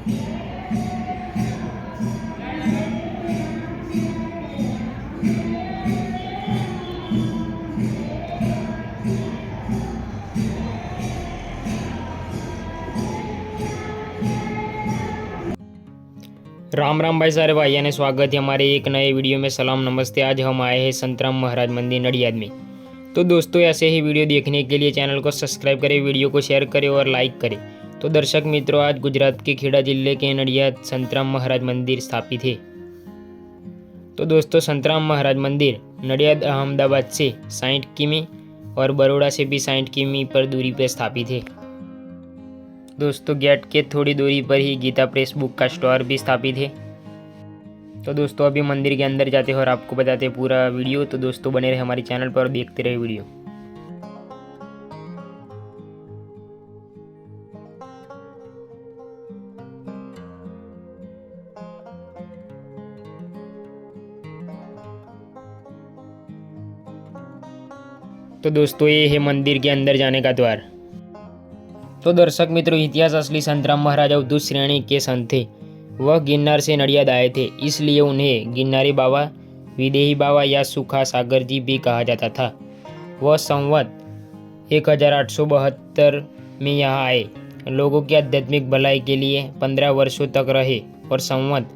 राम राम भाई सारे भाइयों ने स्वागत है हमारे एक नए वीडियो में। सलाम नमस्ते। आज हम आए हैं संतराम महाराज मंदिर नडियाद में। तो दोस्तों ऐसे ही वीडियो देखने के लिए चैनल को सब्सक्राइब करें, वीडियो को शेयर करें और लाइक करें। तो दर्शक मित्रों, आज गुजरात के खेड़ा जिले के नडियाद संतराम महाराज मंदिर स्थापित है। तो दोस्तों संतराम महाराज मंदिर नडियाद अहमदाबाद से 60 किमी और बड़ौदा से भी 60 किमी पर दूरी पर स्थापित है। दोस्तों गेट के थोड़ी दूरी पर ही गीता प्रेस बुक का स्टोर भी स्थापित है। तो दोस्तों अभी मंदिर के अंदर जाते हैं और आपको बताते हैं पूरा वीडियो। तो दोस्तों बने रहे हमारे चैनल पर और देखते रहे वीडियो। तो दोस्तों ये है मंदिर के अंदर जाने का द्वार। तो दर्शक मित्रों, इतिहास असली संतराम महाराज अवधूत श्रेणी के संत थे। वह गिरनार से नडियाद आए थे, इसलिए उन्हें गिरनारी बाबा, विदेही बाबा या सुखा सागर जी भी कहा जाता था। वह संवत 1872 में यहाँ आए, लोगों की आध्यात्मिक भलाई के लिए 15 वर्षों तक रहे और संवत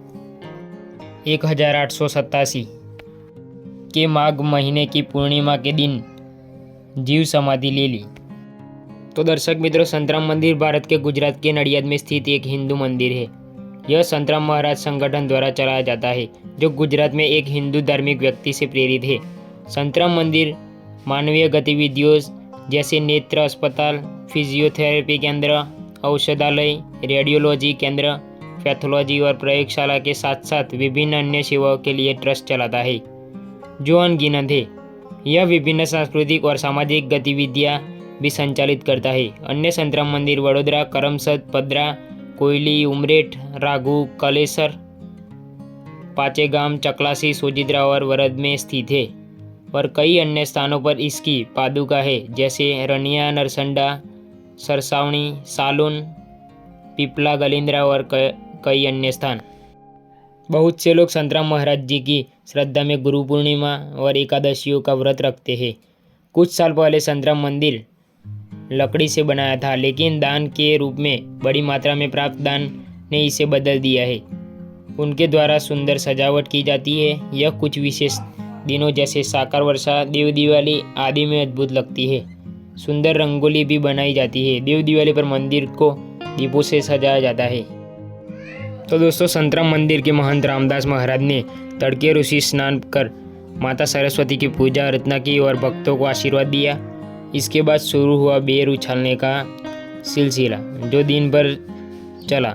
1887 के माघ महीने की पूर्णिमा के दिन जीव समाधि ले ली। तो दर्शक मित्रों, संतराम मंदिर भारत के गुजरात के नडियाद में स्थित एक हिंदू मंदिर है। यह संतराम महाराज संगठन द्वारा चलाया जाता है, जो गुजरात में एक हिंदू धार्मिक व्यक्ति से प्रेरित है। संतराम मंदिर मानवीय गतिविधियों जैसे नेत्र अस्पताल, फिजियोथेरेपी केंद्र, औषधालय, रेडियोलॉजी केंद्र, पैथोलॉजी और प्रयोगशाला के साथ साथ विभिन्न अन्य सेवाओं के लिए ट्रस्ट चलाता है, जो अनगिनत है। यह विभिन्न सांस्कृतिक और सामाजिक गतिविधियाँ भी संचालित करता है। अन्य संतराम मंदिर वडोदरा, करमसद, पदरा, कोयली, उमरेठ, राघू, कलेसर, पाचेगाम, चकलासी, सोजित्रा और वरद में स्थित है और कई अन्य स्थानों पर इसकी पादुका है, जैसे रनिया, नरसंडा, सरसावनी, सालून, पिपला, गलिंद्रा और कई अन्य स्थान। बहुत से लोग संतराम महाराज जी की श्रद्धा में गुरु पूर्णिमा और एकादशियों का व्रत रखते हैं। कुछ साल पहले संतराम मंदिर लकड़ी से बनाया था, लेकिन दान के रूप में बड़ी मात्रा में प्राप्त दान ने इसे बदल दिया है। उनके द्वारा सुंदर सजावट की जाती है। यह कुछ विशेष दिनों जैसे साकार वर्षा, देव दिवाली आदि में अद्भुत लगती है। सुंदर रंगोली भी बनाई जाती है। देव दिवाली पर मंदिर को दीपों से सजाया जाता है। तो दोस्तों संतराम मंदिर के महंत रामदास महाराज ने तड़के ऋषि स्नान कर माता सरस्वती की पूजा अर्चना की और भक्तों को आशीर्वाद दिया। इसके बाद शुरू हुआ बेर उछालने का सिलसिला, जो दिन भर चला।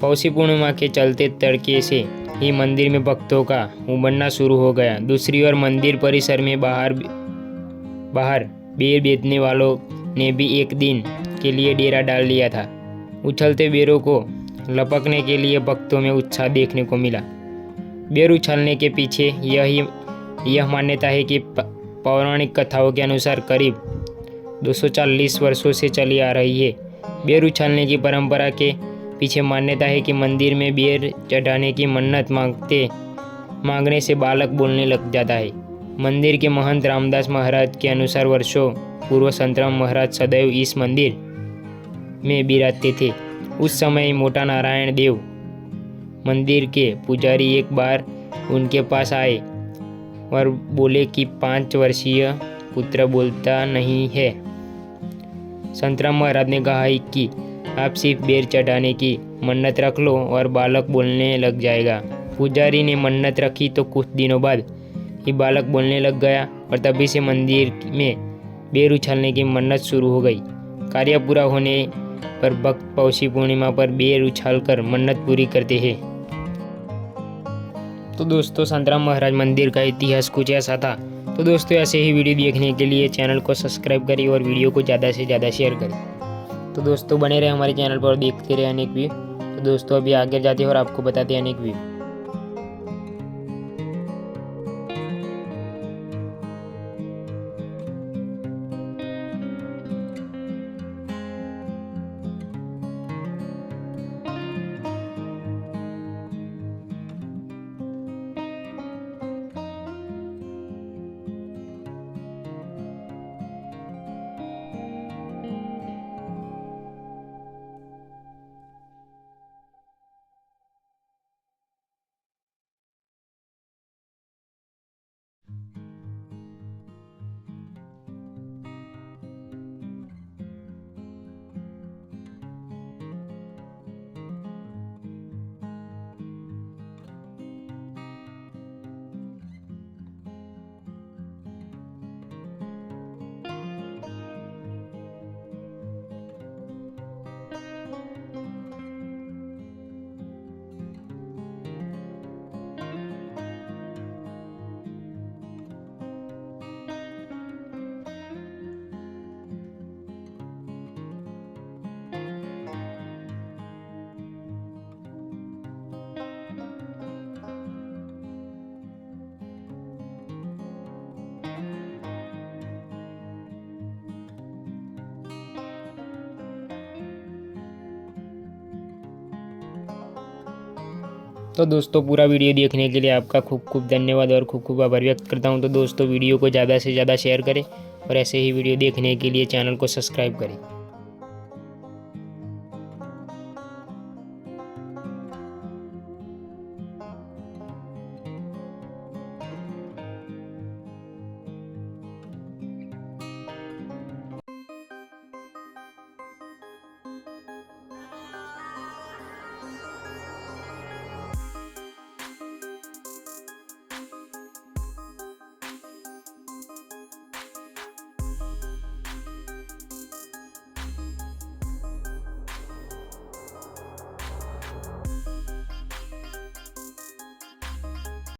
पौषी पूर्णिमा के चलते तड़के से ही मंदिर में भक्तों का उमड़ना शुरू हो गया। दूसरी ओर मंदिर परिसर में बाहर बेर बेचने वालों ने भी एक दिन के लिए डेरा डाल लिया था। उछलते बेरों को लपकने के लिए भक्तों में उत्साह देखने को मिला। बेर उछालने के पीछे यह मान्यता है कि पौराणिक कथाओं के अनुसार करीब 240 वर्षों से चली आ रही है। बेर उछालने की परंपरा के पीछे मान्यता है कि मंदिर में बेर चढ़ाने की मन्नत मांगने से बालक बोलने लग जाता है। मंदिर के महंत रामदास महाराज के अनुसार वर्षों पूर्व संतराम महाराज सदैव इस मंदिर में विराजते थे। उस समय मोटा नारायण देव मंदिर के पुजारी एक बार उनके पास आए और बोले कि 5 वर्षीय पुत्र बोलता नहीं है। संतराम महाराज ने कहा कि आप सिर्फ बेर चढ़ाने की मन्नत रख लो और बालक बोलने लग जाएगा। पुजारी ने मन्नत रखी तो कुछ दिनों बाद ही बालक बोलने लग गया और तभी से मंदिर में बेर उछालने की मन्नत शुरू हो गई। कार्य पूरा होने पर भक्त पौषी पूर्णिमा पर बेर उछालकर मन्नत पूरी करते हैं। तो दोस्तों संतराम महाराज मंदिर का इतिहास कुछ ऐसा था। तो दोस्तों ऐसे ही वीडियो देखने के लिए चैनल को सब्सक्राइब करिए और वीडियो को ज़्यादा से ज़्यादा शेयर करें। तो दोस्तों बने रहे हमारे चैनल पर और देखते रहे अनेक व्यू। तो दोस्तों अभी आगे जाते हैं और आपको बताते हैं अनेक व्यू। तो दोस्तों पूरा वीडियो देखने के लिए आपका खूब खूब धन्यवाद और खूब खूब आभार व्यक्त करता हूँ। तो दोस्तों वीडियो को ज़्यादा से ज़्यादा शेयर करें और ऐसे ही वीडियो देखने के लिए चैनल को सब्सक्राइब करें।